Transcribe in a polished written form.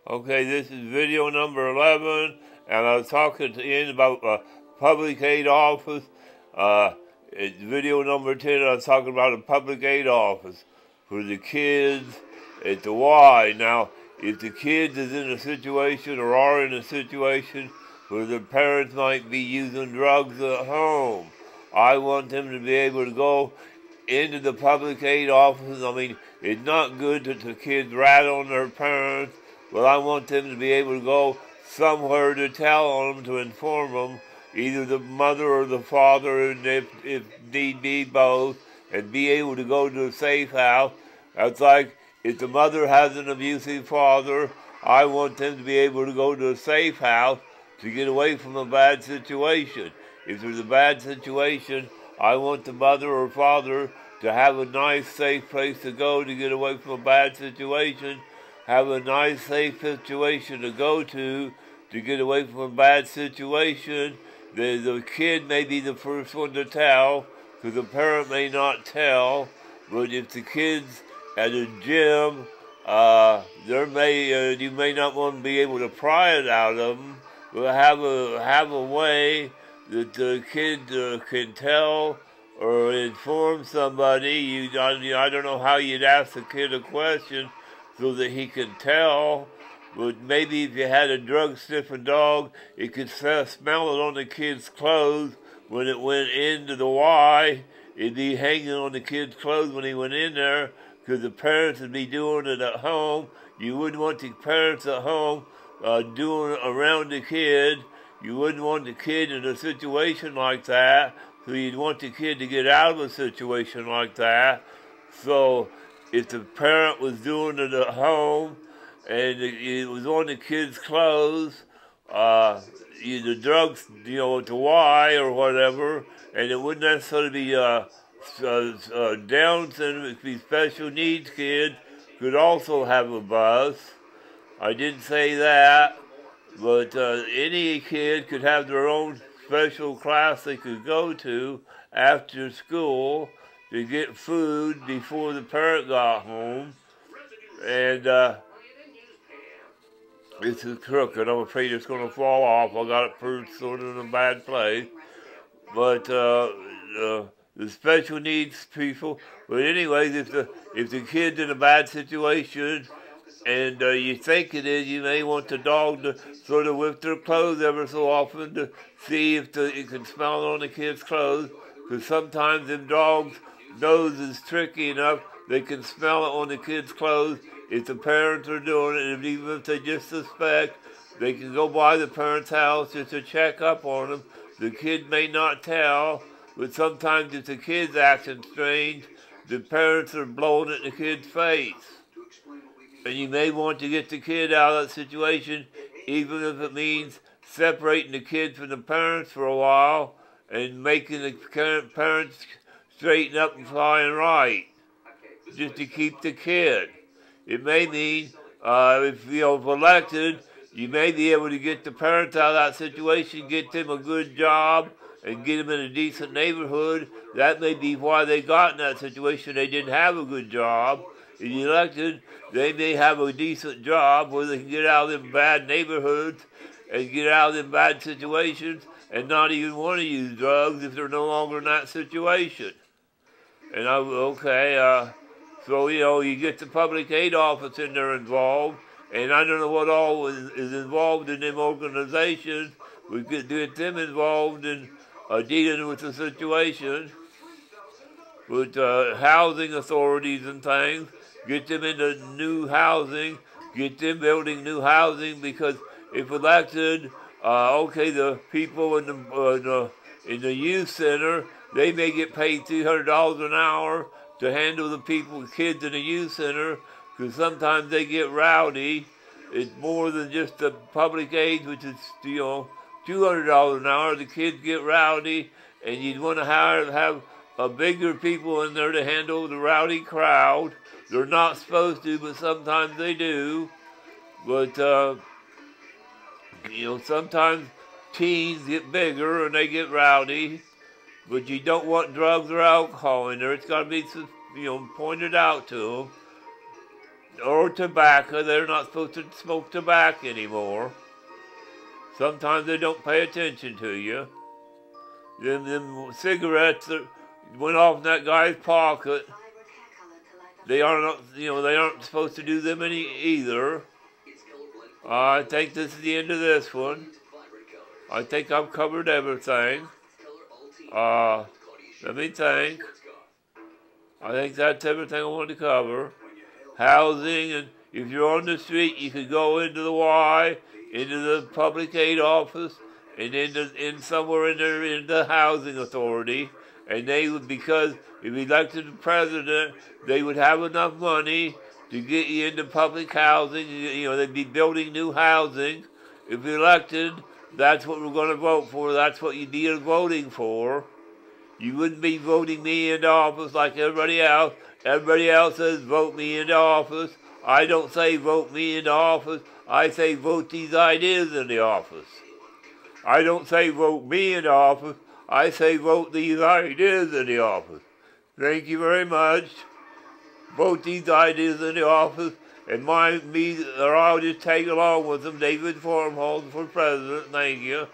Okay, this is video number 11, and I was talking to Ian about public aid office. It's video number 10, I was talking about a public aid office for the kids at the Y. Now, if the kids is in a situation or are in a situation where their parents might be using drugs at home, I want them to be able to go into the public aid office. I mean, it's not good that the kids rat on their parents, but I want them to be able to go somewhere to tell on them, to inform them, either the mother or the father, and if need be, both, and be able to go to a safe house. That's like if the mother has an abusive father, I want them to be able to go to a safe house to get away from a bad situation. If there's a bad situation, I want the mother or father to have a nice, safe place to go to get away from a bad situation, have a nice, safe situation to go to get away from a bad situation. The kid may be the first one to tell, because the parent may not tell, but if the kid's at a gym, you may not want to be able to pry it out of them, but have a way that the kid can tell or inform somebody. I don't know how you'd ask the kid a question so that he can tell, but maybe if you had a drug-sniffing dog, it could smell it on the kid's clothes when it went into the Y. It'd be hanging on the kid's clothes when he went in there, because the parents would be doing it at home. You wouldn't want the parents at home doing it around the kid. You wouldn't want the kid in a situation like that, so you'd want the kid to get out of a situation like that. So if the parent was doing it at home and it was on the kid's clothes, the drugs, at the Y or whatever, and it wouldn't necessarily be Down syndrome, it could be special needs kids, could also have a bus. I didn't say that. But any kid could have their own special class they could go to after school to get food before the parent got home. And this is crooked. I'm afraid it's going to fall off. I got it first sort of in a bad place. But the special needs people. But anyways, if the kid's in a bad situation, and you think it is, you may want the dog to sort of whip their clothes ever so often to see if you can smell it on the kid's clothes, because sometimes them dogs' nose is tricky enough, they can smell it on the kid's clothes if the parents are doing it, and even if they just suspect, they can go by the parent's house just to check up on them. The kid may not tell, but sometimes if the kid's acting strange, the parents are blowing it in the kid's face. And you may want to get the kid out of that situation, even if it means separating the kid from the parents for a while and making the parents straighten up and flying right, just to keep the kid. It may mean, if elected, you may be able to get the parents out of that situation, get them a good job, and get them in a decent neighborhood. That may be why they got in that situation. They didn't have a good job. If you're elected, they may have a decent job where they can get out of them bad neighborhoods and get out of them bad situations and not even want to use drugs if they're no longer in that situation. And so you get the public aid office in there involved, and I don't know what all is involved in them organizations. We could get them involved in dealing with the situation with housing authorities and things. Get them into new housing, get them building new housing, because if elected, the people in the youth center, they may get paid $300 an hour to handle the kids in the youth center, because sometimes they get rowdy. It's more than just the public aid, which is $200 an hour. The kids get rowdy, and you'd want to have bigger people in there to handle the rowdy crowd. They're not supposed to, but sometimes they do. But, sometimes teens get bigger and they get rowdy. But you don't want drugs or alcohol in there. It's got to be, pointed out to them. or tobacco. They're not supposed to smoke tobacco anymore. Sometimes they don't pay attention to you. Then them cigarettes that went off in that guy's pocket. They are not, they aren't supposed to do them any either. I think this is the end of this one. I think I've covered everything. Let me think. I think that's everything I wanted to cover. Housing, and if you're on the street, you could go into the Y, into the public aid office, and in somewhere in the housing authority, and they would, because if you elected the president, they would have enough money to get you into public housing. They'd be building new housing. If you're elected, that's what we're going to vote for. That's what you'd be voting for. You wouldn't be voting me into office like everybody else. Everybody else says vote me into office. I don't say vote me into office. I say vote these ideas into office. I don't say vote me into office. I say vote these ideas into office. Thank you very much. Vote these ideas into office, and or I'll just tag along with them. David Formhals for president. Thank you.